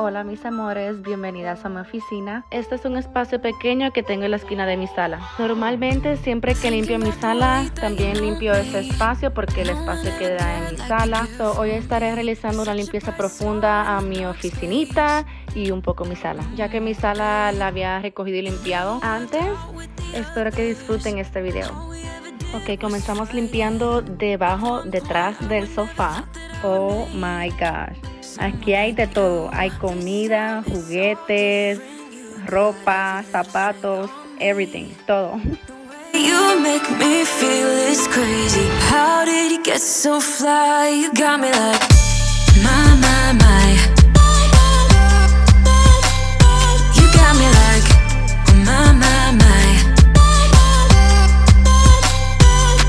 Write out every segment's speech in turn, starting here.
Hola mis amores, bienvenidas a mi oficina. Este es un espacio pequeño que tengo en la esquina de mi sala. Normalmente siempre que limpio mi sala, también limpio ese espacio porque el espacio queda en mi sala. Hoy estaré realizando una limpieza profunda a mi oficinita y un poco mi sala, ya que mi sala la había recogido y limpiado antes. Espero que disfruten este video. Ok, comenzamos limpiando detrás del sofá. Oh my gosh. Aquí hay de todo, hay comida, juguetes, ropa, zapatos, everything, todo. You make me feel this crazy. How did you get so fly? You got me like my. You got me like my.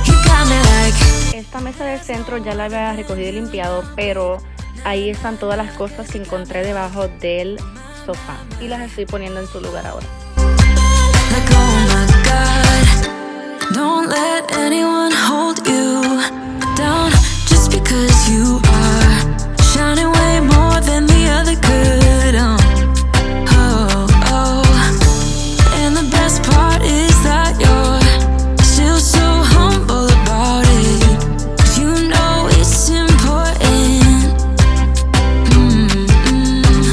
You got me like. Esta mesa del centro ya la había recogido y limpiado, pero ahí están todas las cosas que encontré debajo del sofá y las estoy poniendo en su lugar ahora. Like, oh my God, don't let anyone hold you down just because you are shining way more than the other could. Oh. And the best part is that you're still so humble about it. 'Cause you know it's important.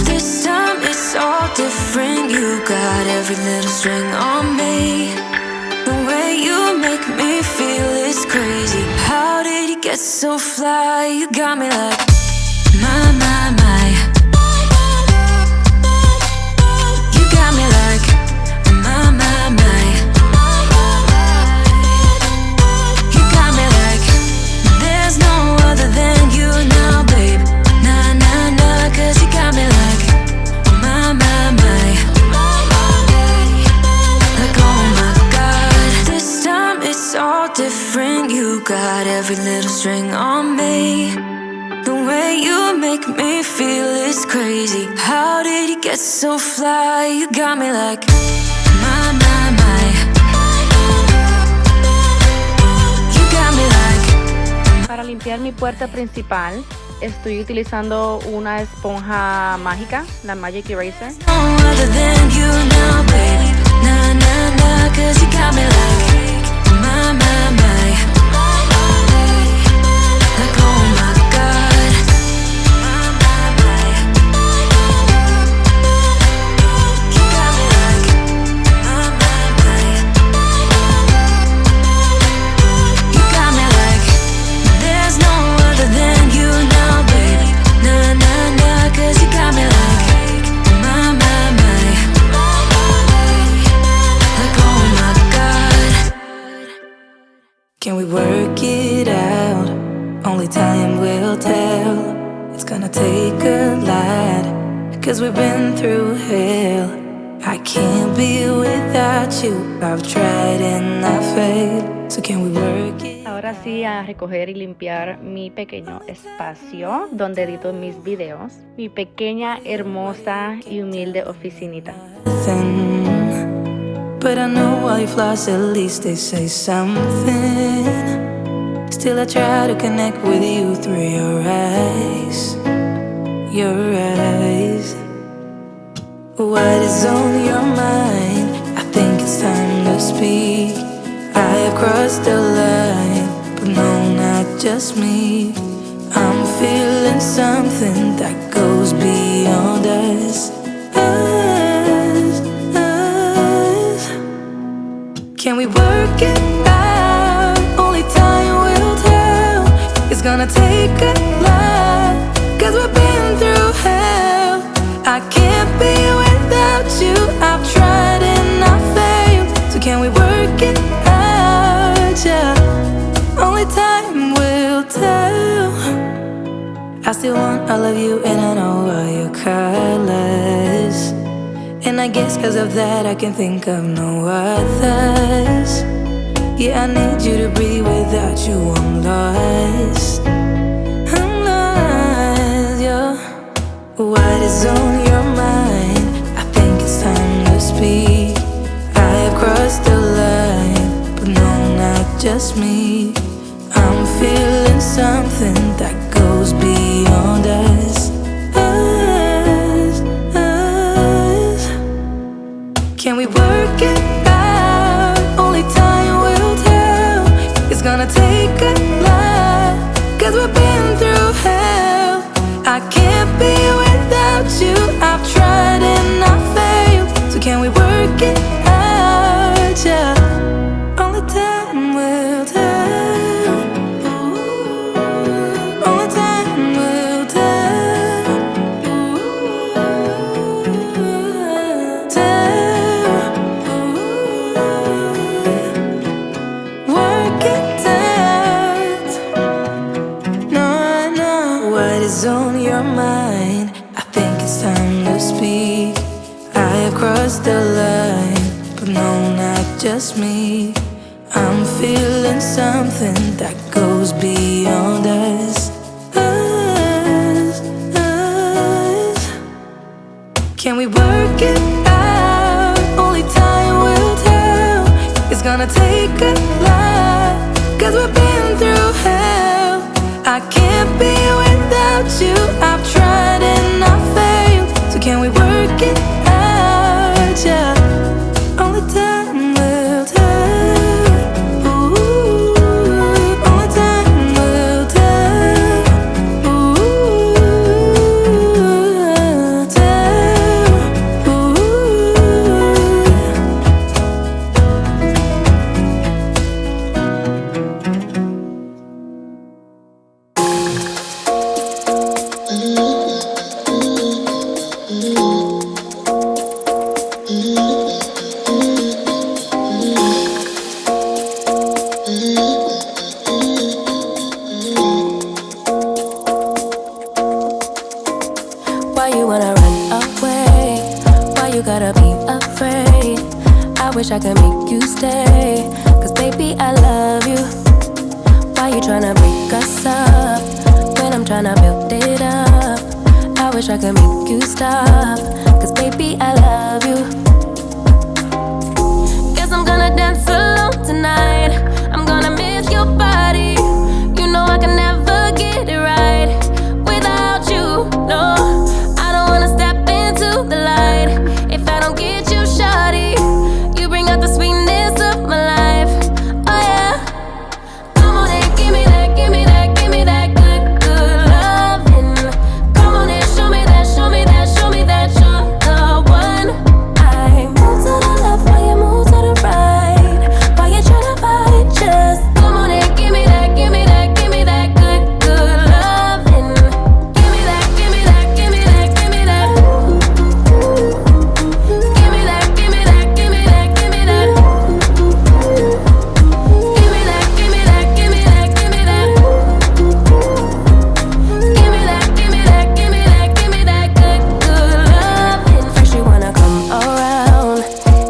This time it's all different. You got every little string on me. The way you make me feel is crazy. How did you get so fly? You got me like my. You got me like my. You got me like there's no other than you now, babe. Nah, 'cause you got me like my. Like, oh my God, this time it's all different. You got every little string on me. The way you make me feel is crazy. How did you get so fly? You got me like my. You got me like. Para limpiar mi puerta principal, estoy utilizando una esponja mágica, la Magic Eraser. No other than you now, baby. Nah, 'cause you got me like my. Like, oh my God. You got me like my. You got me like there's no other than you now, baby. Nah, 'cause you got me like my. Like, oh my God. Can we work it out? Only time will tell. It's gonna take a lot, 'cause we've been through hell. I can't be without you. I've tried and I failed. So can we work it? Ahora sí, a recoger y limpiar mi pequeño espacio donde edito mis videos. Mi pequeña, hermosa y humilde oficinita. But I know while you floss, at least they say something. Still I try to connect with you through your eyes. Your eyes. What is on your mind? I think it's time to speak. I have crossed the line, but no, not just me. I'm feeling something that goes beyond us. Can we work it out? Only time will tell. It's gonna take a lot, 'cause we've been through hell. I can't be without you. I've tried and I failed. So can we work it out? Yeah. Only time will tell. I still want all of you and I know all your colors. And I guess 'cause of that I can think of no others. Yeah, I need you to breathe. Without you I'm lost. I'm lost, yeah. What is on your mind? I think it's time to speak. I have crossed the line, but no, not just me. I'm feeling something that goes beyond us. to speak. I have crossed the line, but no, not just me. I'm feeling something that goes beyond us. Can we work it out? Only time will tell. It's gonna take a lot, 'cause we've been through hell. I can't be without you. I've tried and I failed. So can we work it out? Yeah. Only time will tell. Ooh, only time will tell. Ooh, tell. Ooh. Why you wanna run away? Why you gotta be afraid? I wish I could make you stay, 'cause baby I love you. Why you tryna break us up when I'm tryna build it up? I wish I could make you stop, 'cause baby I love you. Guess I'm gonna dance alone tonight. I'm gonna miss your body. You know I can never get it right without you. No, I don't wanna step into the light if I don't get you, shawty. You bring out the sweetness of my life. Oh yeah. Come on and give me that, give me that, give me that good, good loving. Come on and show me that, show me that, show me that you're the one. I move to the left while you move to the right. Why you tryna fight? Just come on and give me that, give me that, give me that good, good loving. Give me that, give me that, give me that, give me that. Give me that, give me that, give me that, give me that. Give me that, give me that, give me that, give me that. Give me that, give me that, give me that, give me that good, good loving. First you wanna come around,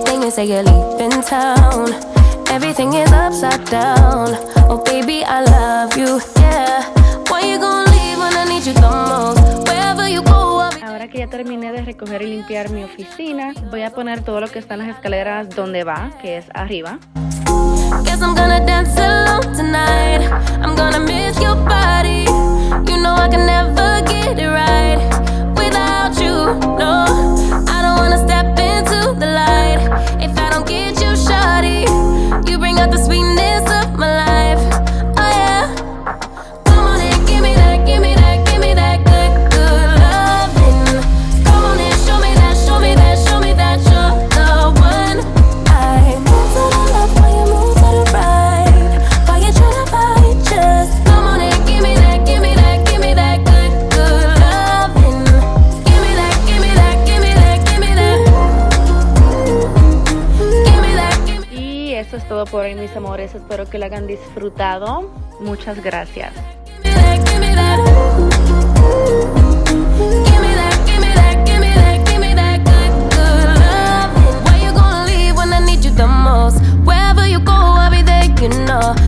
then you say you're leaving town. Everything is upside down. Oh baby, I love you, yeah. Why you gonna leave when I need you the most? Wherever you go, I'll be. Ahora que ya terminé de recoger y limpiar mi oficina, voy a poner todo lo que está en las escaleras donde va, que es arriba. Guess I'm gonna dance alone tonight. I'm gonna miss your body. You know I can never get it right without you. No, I don't wanna step into the light if I don't get you, shawty. You bring out the sweetness of my life. Oh yeah. Come on and give me that, give me that, give me that good, good loving. Come on and show me that, show me that, show me that you're the one. I move to the left while you move to the right. Why you tryna fight? Just come on and give me that, give me that, give me that good, good loving. Give me that, give me that, give me that, give me that. Give me that, give me. Y eso es todo por hoy, mis amores. Espero que lo hayan disfrutado. Muchas gracias. Give me that, give me that.